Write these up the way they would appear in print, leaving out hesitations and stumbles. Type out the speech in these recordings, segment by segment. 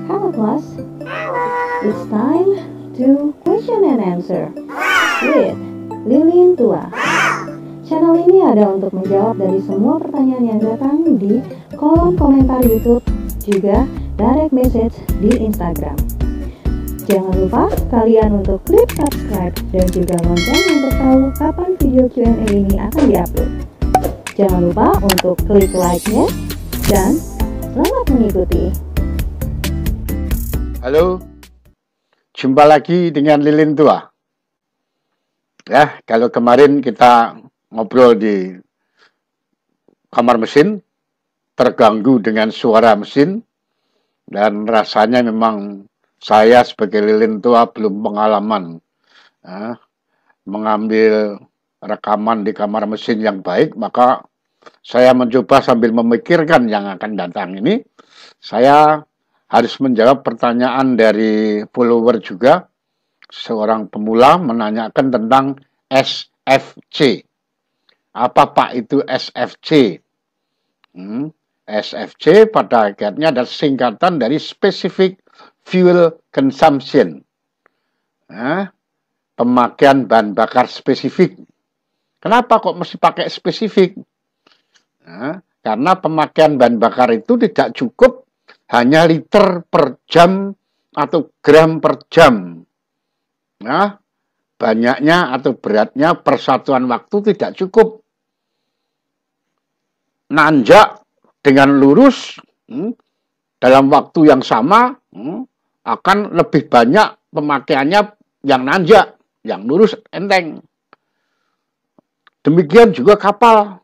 Hello class, it's time to question and answer with Lilin Tua. Channel ini ada untuk menjawab dari semua pertanyaan yang datang di kolom komentar YouTube, juga direct message di Instagram. Jangan lupa kalian untuk klik subscribe dan juga lonceng untuk tahu kapan video Q&A ini akan diupload. Jangan lupa untuk klik like-nya dan selamat mengikuti. Halo, jumpa lagi dengan Lilin Tua. Ya, kalau kemarin kita ngobrol di kamar mesin, terganggu dengan suara mesin, dan rasanya memang saya sebagai Lilin Tua belum pengalaman mengambil rekaman di kamar mesin yang baik, maka saya mencoba sambil memikirkan yang akan datang ini. Saya harus menjawab pertanyaan dari follower juga. Seorang pemula menanyakan tentang SFC. Apa Pak itu SFC? SFC pada akhirnya adalah singkatan dari Specific Fuel Consumption. Pemakaian bahan bakar spesifik. Kenapa kok mesti pakai spesifik? Karena pemakaian bahan bakar itu tidak cukup hanya liter per jam atau gram per jam. Banyaknya atau beratnya persatuan waktu tidak cukup. Nanjak dengan lurus dalam waktu yang sama akan lebih banyak pemakaiannya yang nanjak, yang lurus enteng. Demikian juga kapal.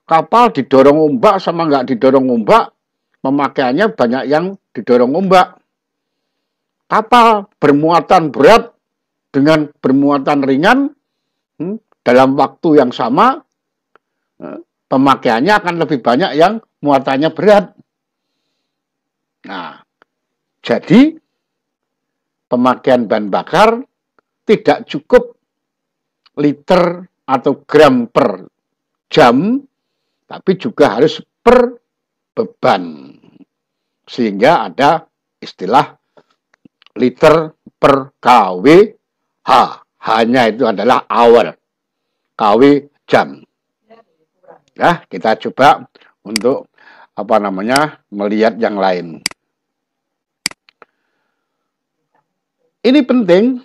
Kapal didorong ombak sama nggak didorong ombak, pemakaiannya banyak yang didorong ombak. Kapal bermuatan berat dengan bermuatan ringan dalam waktu yang sama, pemakaiannya akan lebih banyak yang muatannya berat. Nah, jadi pemakaian bahan bakar tidak cukup liter atau gram per jam, tapi juga harus per beban. Sehingga ada istilah liter per kWh. Hanya itu adalah hour. KW jam. Nah, kita coba untuk melihat yang lain. Ini penting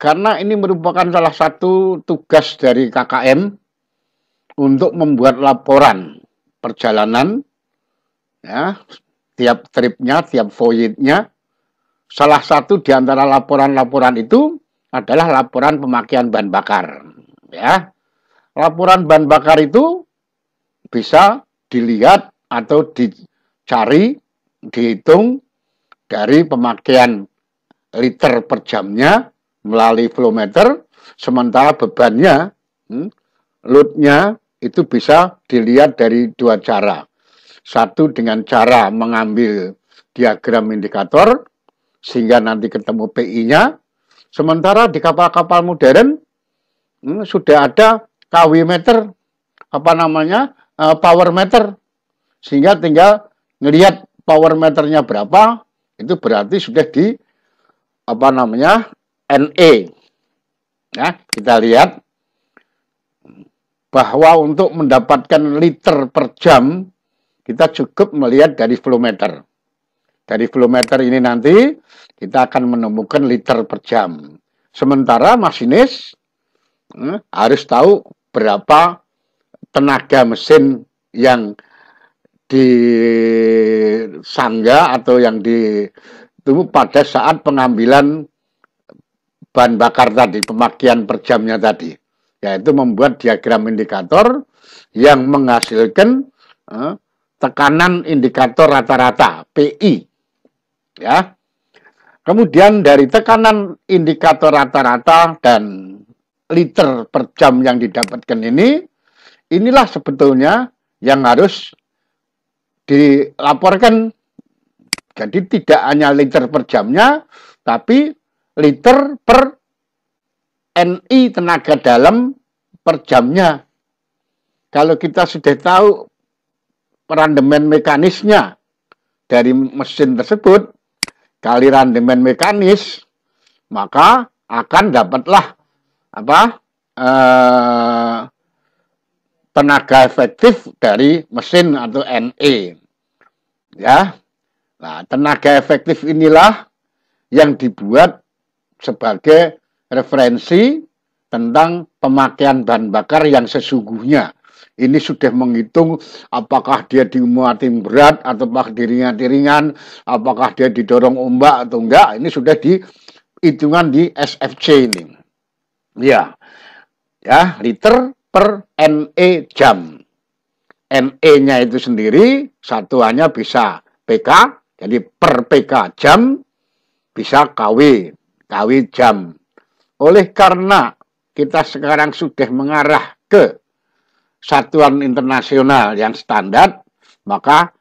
karena ini merupakan salah satu tugas dari KKM untuk membuat laporan perjalanan, ya, tiap tripnya, tiap voyage-nya. Salah satu di antara laporan-laporan itu adalah laporan pemakaian bahan bakar. Ya, laporan bahan bakar itu bisa dilihat atau dicari, dihitung dari pemakaian liter per jamnya melalui flow meter, sementara bebannya, load-nya itu bisa dilihat dari dua cara. Satu dengan cara mengambil diagram indikator, sehingga nanti ketemu PI-nya. Sementara di kapal-kapal modern sudah ada KW meter, power meter, sehingga tinggal ngelihat power meternya berapa, itu berarti sudah di NE. Ya, kita lihat bahwa untuk mendapatkan liter per jam, kita cukup melihat dari flow meter. Dari flow meter ini nanti kita akan menemukan liter per jam. Sementara masinis harus tahu berapa tenaga mesin yang disangga atau yang ditunggu pada saat pengambilan bahan bakar tadi, pemakaian per jamnya tadi. Yaitu membuat diagram indikator yang menghasilkan tekanan indikator rata-rata, PI. Ya. Kemudian dari tekanan indikator rata-rata dan liter per jam yang didapatkan ini, inilah sebetulnya yang harus dilaporkan. Jadi tidak hanya liter per jamnya, tapi liter per NI tenaga dalam per jamnya. Kalau kita sudah tahu randemen mekanisnya dari mesin tersebut, kali rendemen mekanis, maka akan dapatlah tenaga efektif dari mesin atau NE. Ya. Nah, tenaga efektif inilah yang dibuat sebagai referensi tentang pemakaian bahan bakar yang sesungguhnya. Ini sudah menghitung apakah dia dimuatin berat atau diringan-ringan, apakah dia didorong ombak atau enggak. Ini sudah dihitungan di SFC ini. Ya, liter per NE jam. NE-nya itu sendiri satuannya bisa PK, jadi per PK jam bisa KW jam. Oleh karena kita sekarang sudah mengarah ke satuan internasional yang standar, maka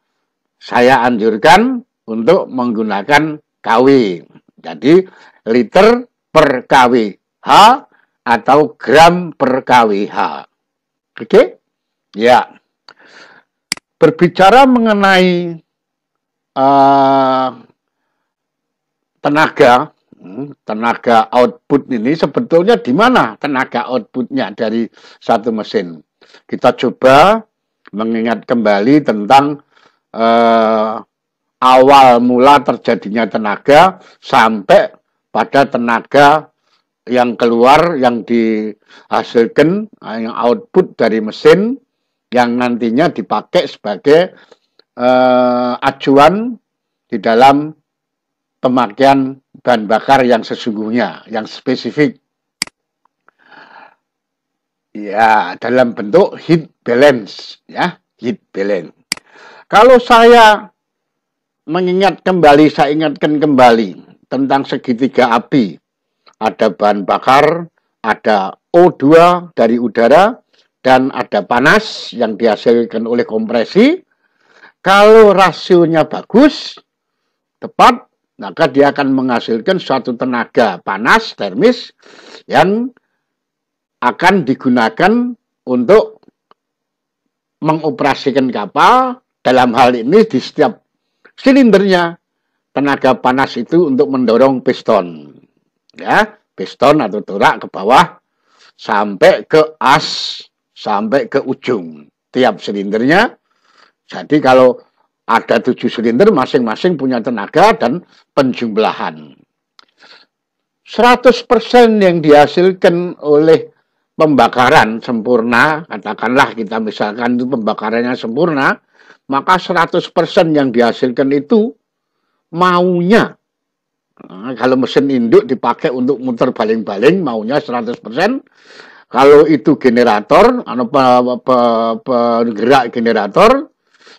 saya anjurkan untuk menggunakan KW. Jadi liter per KWH atau gram per KWH. Oke? Ya. Berbicara mengenai tenaga output ini, sebetulnya di mana tenaga outputnya dari satu mesin? Kita coba mengingat kembali tentang awal mula terjadinya tenaga sampai pada tenaga yang keluar, yang dihasilkan, yang output dari mesin, yang nantinya dipakai sebagai acuan di dalam pemakaian bahan bakar yang sesungguhnya, yang spesifik. Ya, dalam bentuk heat balance, ya, heat balance. Kalau saya ingatkan kembali tentang segitiga api. Ada bahan bakar, ada O2 dari udara, dan ada panas yang dihasilkan oleh kompresi. Kalau rasionya bagus, tepat, maka dia akan menghasilkan suatu tenaga panas, termis, yang akan digunakan untuk mengoperasikan kapal. Dalam hal ini di setiap silindernya tenaga panas itu untuk mendorong piston, ya, piston atau torak ke bawah sampai ke as, sampai ke ujung tiap silindernya. Jadi kalau ada 7 silinder, masing-masing punya tenaga dan penjumlahan. 100% yang dihasilkan oleh pembakaran sempurna, katakanlah kita misalkan itu pembakarannya sempurna, maka 100% yang dihasilkan itu maunya. Nah, kalau mesin induk dipakai untuk muter baling-baling, maunya 100%. Kalau itu generator, penggerak generator,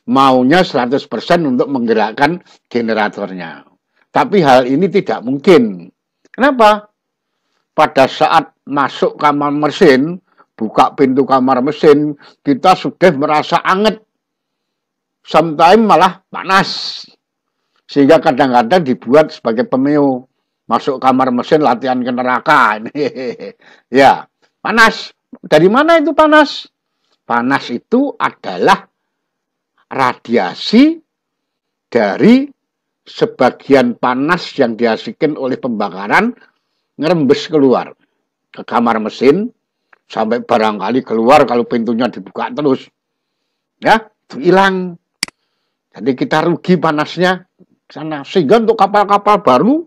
maunya 100% untuk menggerakkan generatornya. Tapi hal ini tidak mungkin. Kenapa? Pada saat masuk kamar mesin, buka pintu kamar mesin, kita sudah merasa anget. Sometimes malah panas. Sehingga kadang-kadang dibuat sebagai pemeo. Masuk kamar mesin, latihan ke neraka. Ya, panas. Dari mana itu panas? Panas itu adalah radiasi dari sebagian panas yang dihasilkan oleh pembakaran ngerembes keluar ke kamar mesin sampai barangkali keluar kalau pintunya dibuka terus, ya, itu hilang. Jadi kita rugi panasnya sana. Sehingga untuk kapal-kapal baru,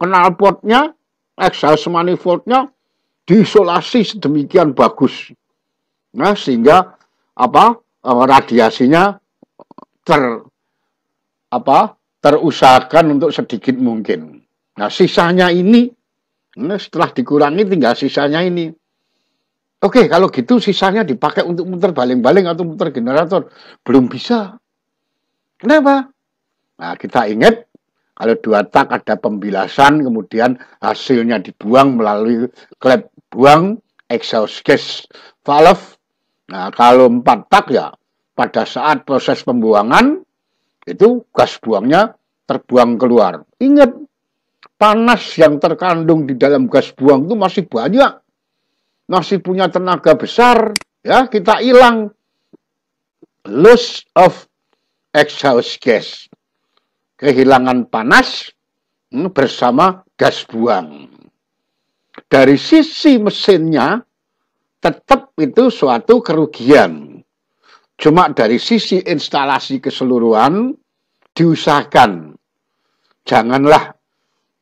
knalpotnya, exhaust manifoldnya diisolasi sedemikian bagus. Nah, sehingga radiasinya terusahakan untuk sedikit mungkin. Nah, sisanya ini, setelah dikurangi tinggal sisanya ini. Oke, kalau gitu sisanya dipakai untuk muter baling-baling atau muter generator. Belum bisa. Kenapa? Nah, kita ingat, kalau 2 tak ada pembilasan, kemudian hasilnya dibuang melalui klep buang, exhaust gas valve. Nah, kalau 4 tak ya, pada saat proses pembuangan, itu gas buangnya terbuang keluar. Ingat, panas yang terkandung di dalam gas buang itu masih banyak. Masih punya tenaga besar. Ya, kita hilang. Loss of exhaust gas. Kehilangan panas bersama gas buang. Dari sisi mesinnya tetap itu suatu kerugian. Cuma dari sisi instalasi keseluruhan diusahakan janganlah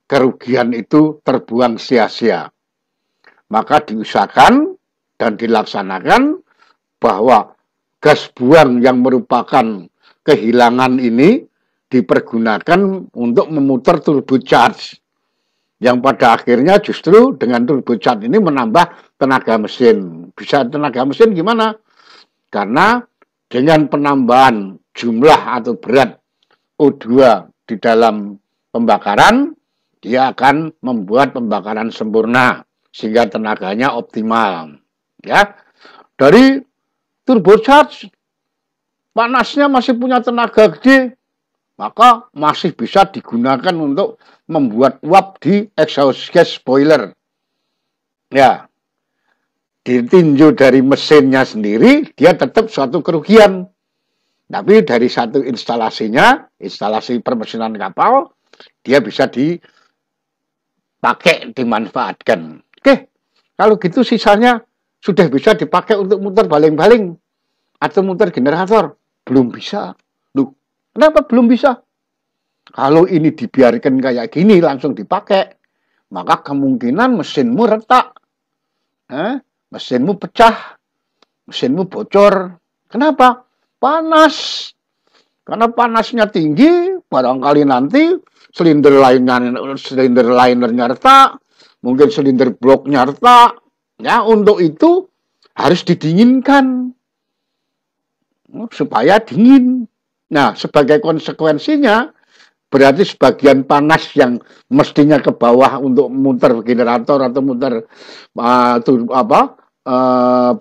kerugian itu terbuang sia-sia. Maka diusahakan dan dilaksanakan bahwa gas buang yang merupakan kehilangan ini dipergunakan untuk memutar turbocharge. Yang pada akhirnya justru dengan turbocharge ini menambah tenaga mesin. Bisa tenaga mesin gimana? Karena dengan penambahan jumlah atau berat O2 di dalam pembakaran, dia akan membuat pembakaran sempurna sehingga tenaganya optimal. Ya, dari turbocharge panasnya masih punya tenaga gede, maka masih bisa digunakan untuk membuat uap di exhaust gas boiler. Ya, ditinjau dari mesinnya sendiri, dia tetap suatu kerugian. Tapi dari satu instalasinya, instalasi permesinan kapal, dia bisa dipakai, dimanfaatkan. Oke, kalau gitu sisanya sudah bisa dipakai untuk muter baling-baling atau muter generator. Belum bisa. Loh, kenapa belum bisa? Kalau ini dibiarkan kayak gini langsung dipakai, maka kemungkinan mesinmu retak. Mesinmu pecah, mesinmu bocor. Kenapa? Panas. Karena panasnya tinggi, barangkali nanti silinder linernya retak, mungkin silinder bloknya retak. Ya, untuk itu harus didinginkan supaya dingin. Nah, sebagai konsekuensinya berarti sebagian panas yang mestinya ke bawah untuk muter generator atau muter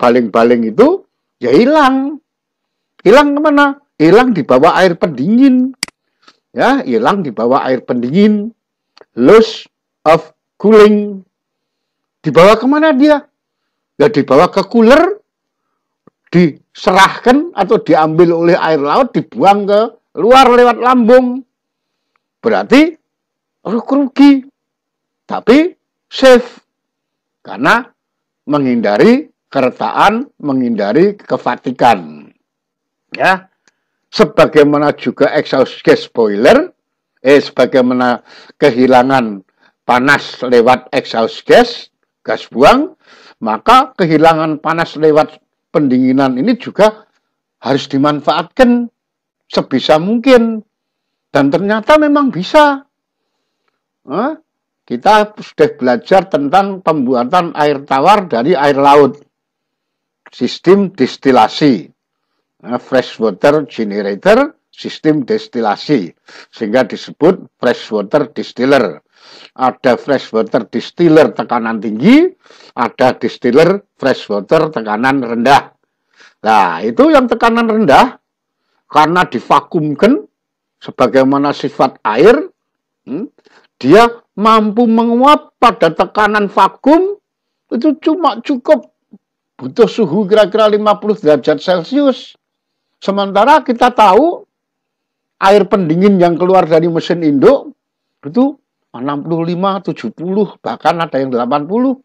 baling-baling itu ya hilang. Hilang kemana? Hilang di bawah air pendingin. Ya, hilang di bawah air pendingin. Loss of cooling. Dibawa kemana dia? Ya dibawa ke cooler, diserahkan atau diambil oleh air laut, dibuang ke luar lewat lambung. Berarti rugi. Tapi safe. Karena menghindari keretaan, menghindari kefatikan. Ya, sebagaimana juga exhaust gas boiler, sebagaimana kehilangan panas lewat exhaust gas buang, maka kehilangan panas lewat pendinginan ini juga harus dimanfaatkan sebisa mungkin. Dan ternyata memang bisa. Kita sudah belajar tentang pembuatan air tawar dari air laut. Sistem destilasi. Freshwater generator, sistem destilasi, sehingga disebut freshwater distiller. Ada freshwater distiller tekanan tinggi, ada distiller freshwater tekanan rendah. Nah, itu yang tekanan rendah karena divakumkan sebagaimana sifat air, dia mampu menguap pada tekanan vakum itu cuma cukup butuh suhu kira-kira 50 derajat Celcius. Sementara kita tahu air pendingin yang keluar dari mesin induk itu 65, 70, bahkan ada yang 80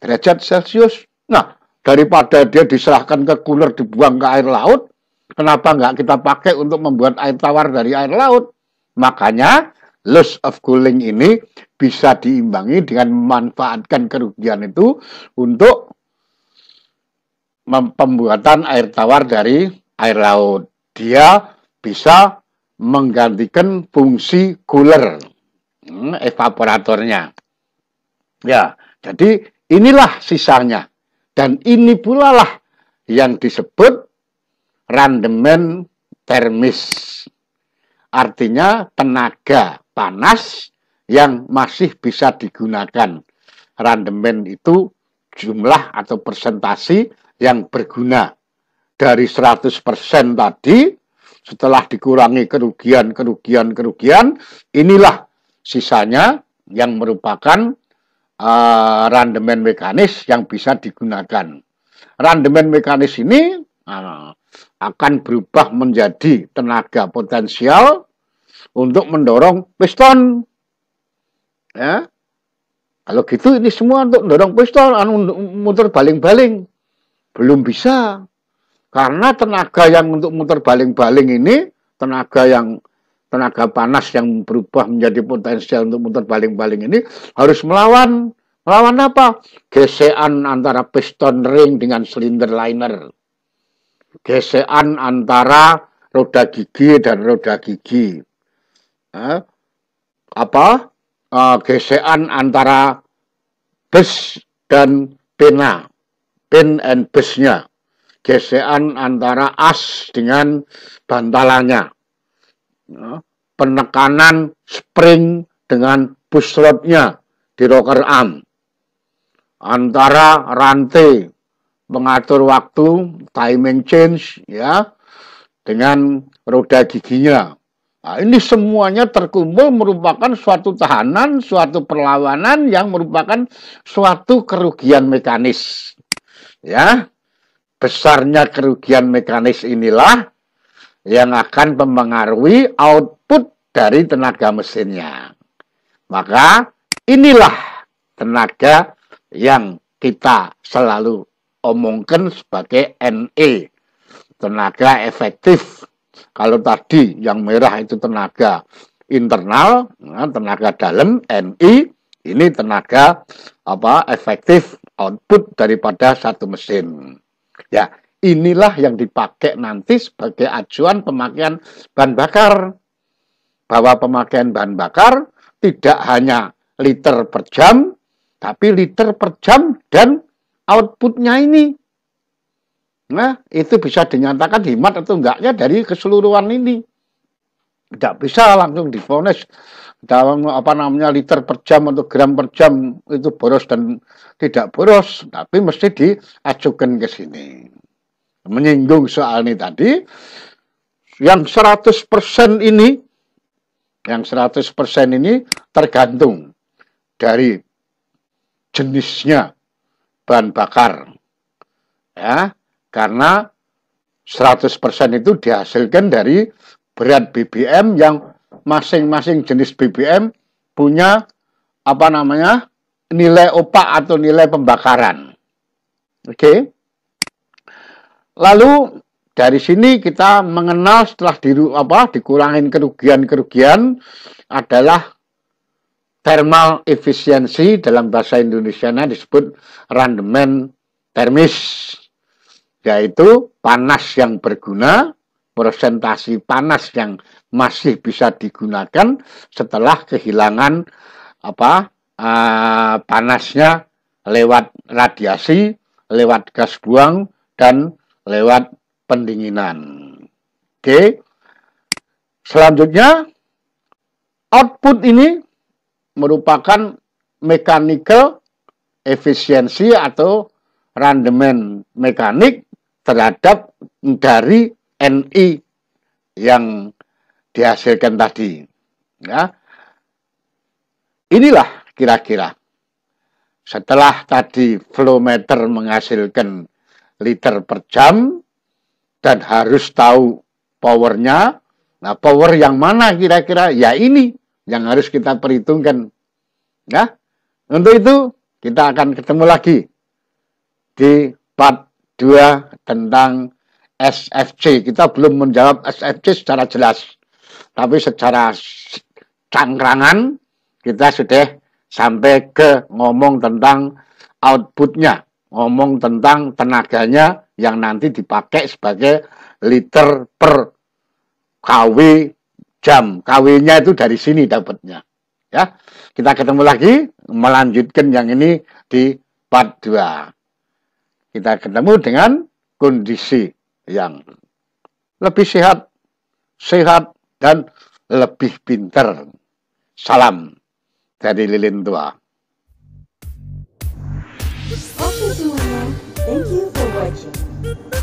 derajat Celcius. Nah, daripada dia diserahkan ke cooler, dibuang ke air laut, kenapa nggak kita pakai untuk membuat air tawar dari air laut? Makanya, loss of cooling ini bisa diimbangi dengan memanfaatkan kerugian itu untuk pembuatan air tawar dari air laut. Dia bisa menggantikan fungsi cooler, evaporatornya. Ya, jadi inilah sisanya. Dan ini pula lah yang disebut rendemen termis. Artinya tenaga panas yang masih bisa digunakan. Rendemen itu jumlah atau persentasi yang berguna. Dari 100% tadi, setelah dikurangi kerugian, inilah sisanya yang merupakan rendemen mekanis yang bisa digunakan. Rendemen mekanis ini akan berubah menjadi tenaga potensial untuk mendorong piston. Ya, kalau gitu ini semua untuk dorong piston, muter baling-baling belum bisa. Karena tenaga yang untuk muter baling-baling ini, tenaga panas yang berubah menjadi potensial untuk muter baling-baling ini harus melawan. Melawan apa? Gesekan antara piston ring dengan silinder liner. Gesekan antara roda gigi dan roda gigi. Gesekan antara bus dan pena. Pin and busnya. Gesekan antara as dengan bantalannya. Penekanan spring dengan push rodnya di rocker arm. Antara rantai mengatur waktu, timing change, ya, dengan roda giginya. Nah, ini semuanya terkumpul merupakan suatu tahanan, suatu perlawanan yang merupakan suatu kerugian mekanis. Ya, besarnya kerugian mekanis inilah yang akan mempengaruhi output dari tenaga mesinnya. Maka inilah tenaga yang kita selalu omongkan sebagai NE, tenaga efektif. Kalau tadi yang merah itu tenaga internal, tenaga dalam, NI, ini tenaga efektif output daripada satu mesin. Ya, inilah yang dipakai nanti sebagai acuan pemakaian bahan bakar. Bahwa pemakaian bahan bakar tidak hanya liter per jam, tapi liter per jam dan outputnya ini. Nah, itu bisa dinyatakan hemat atau enggaknya dari keseluruhan ini. Tidak bisa langsung divonis dalam liter per jam atau gram per jam itu boros dan tidak boros, tapi mesti diajukan ke sini. Menyinggung soal ini tadi, yang 100% ini tergantung dari jenisnya bahan bakar. Ya, karena 100% itu dihasilkan dari berat BBM yang masing-masing jenis BBM punya nilai opak atau nilai pembakaran. Oke. Lalu dari sini kita mengenal setelah dikurangin kerugian adalah thermal efisiensi, dalam bahasa Indonesianya disebut rendemen termis. Yaitu panas yang berguna, persentasi panas yang masih bisa digunakan setelah kehilangan panasnya lewat radiasi, lewat gas buang, dan lewat pendinginan. Oke. Selanjutnya, output ini merupakan mechanical efisiensi atau rendemen mekanik terhadap dari NI yang dihasilkan tadi. Ya. Inilah kira-kira. Setelah tadi flow meter menghasilkan liter per jam dan harus tahu powernya. Nah, power yang mana kira-kira? Ya ini yang harus kita perhitungkan. Ya. Untuk itu kita akan ketemu lagi di part 2 tentang SFC. Kita belum menjawab SFC secara jelas, tapi secara cangkrangan kita sudah sampai ke ngomong tentang outputnya, ngomong tentang tenaganya yang nanti dipakai sebagai liter per kW jam. KW-nya itu dari sini dapatnya. Ya, kita ketemu lagi melanjutkan yang ini di part 2. Kita ketemu dengan kondisi yang lebih sehat, dan lebih pintar. Salam dari lilin tua. Oke semuanya, thank you for watching.